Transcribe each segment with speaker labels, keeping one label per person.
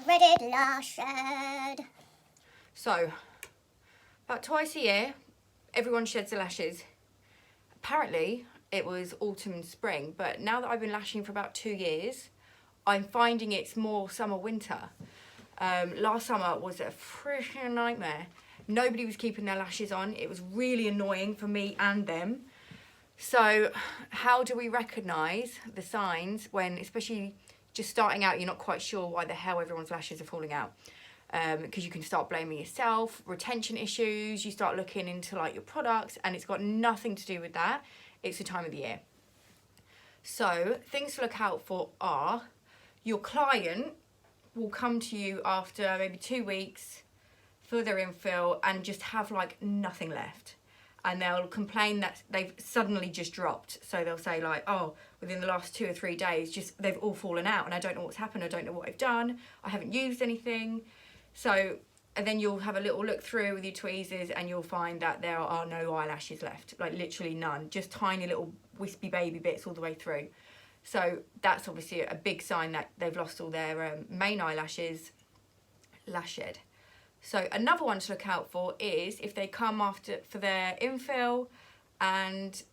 Speaker 1: dreaded lash shed.
Speaker 2: So, about twice a year, everyone sheds their lashes. Apparently, it was autumn and spring, but now that I've been lashing for about 2 years, I'm finding it's more summer, winter. Last summer was a freaking nightmare. Nobody was keeping their lashes on. It was really annoying for me and them. So how do we recognise the signs when, especially just starting out, you're not quite sure why the hell everyone's lashes are falling out? Because you can start blaming yourself, retention issues, you start looking into like your products, and it's got nothing to do with that. It's the time of the year. So things to look out for are, your client will come to you after maybe 2 weeks for their infill and just have like nothing left. And they'll complain that they've suddenly just dropped. So they'll say like, oh, within the last 2 or 3 days, just they've all fallen out and I don't know what's happened. I don't know what I've done. I haven't used anything. So, and then you'll have a little look through with your tweezers and you'll find that there are no eyelashes left, like literally none, just tiny little wispy baby bits all the way through. So that's obviously a big sign that they've lost all their main eyelashes, lash shed. So another one to look out for is if they come after for their infill and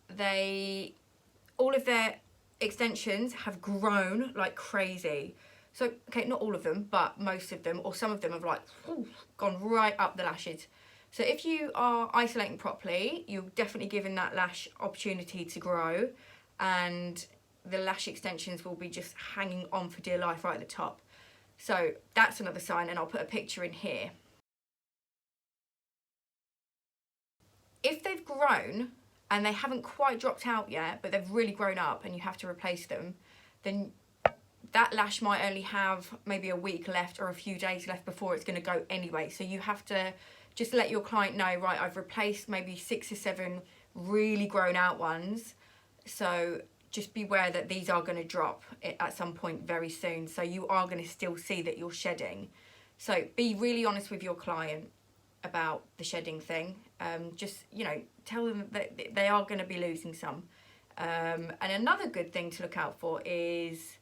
Speaker 2: all of their extensions have grown like crazy. So, okay, not all of them, but most of them, or some of them have like gone right up the lashes. So if you are isolating properly, you're definitely giving that lash opportunity to grow, and the lash extensions will be just hanging on for dear life right at the top. So that's another sign, and I'll put a picture in here. If they've grown and they haven't quite dropped out yet, but they've really grown up and you have to replace them, then that lash might only have maybe a week left or a few days left before it's going to go anyway. So you have to just let your client know, right, I've replaced maybe 6 or 7 really grown out ones. So just beware that these are going to drop at some point very soon. So you are going to still see that you're shedding. So be really honest with your client about the shedding thing. Just, you know, tell them that they are going to be losing some. And another good thing to look out for is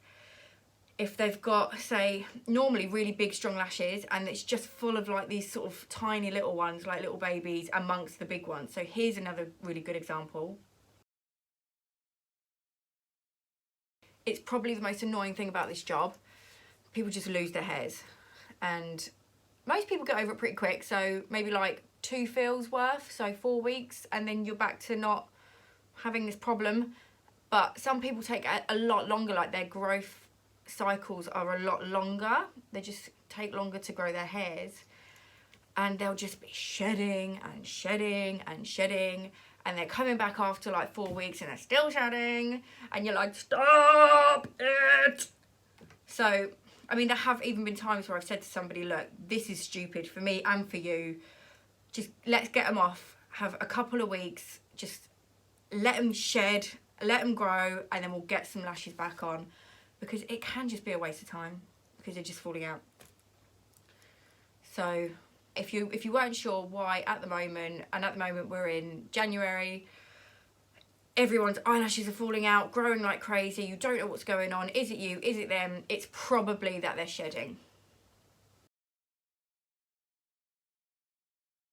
Speaker 2: if they've got, say, normally really big strong lashes and it's just full of like these sort of tiny little ones, like little babies amongst the big ones. So here's another really good example. It's probably the most annoying thing about this job. People just lose their hairs, and most people get over it pretty quick. So maybe like 2 fills worth, so 4 weeks, and then you're back to not having this problem. But some people take a lot longer, like their growth cycles are a lot longer. They just take longer to grow their hairs, and they'll just be shedding and shedding and shedding, and they're coming back after like 4 weeks and they're still shedding, and you're like, stop it. So I mean, there have even been times where I've said to somebody, look, this is stupid for me and for you. Just let's get them off, have a couple of weeks, just let them shed, let them grow, and then we'll get some lashes back on, because it can just be a waste of time because they're just falling out. So if you weren't sure why at the moment, and at the moment we're in January, everyone's eyelashes are falling out, growing like crazy, you don't know what's going on, is it you, is it them? It's probably that they're shedding.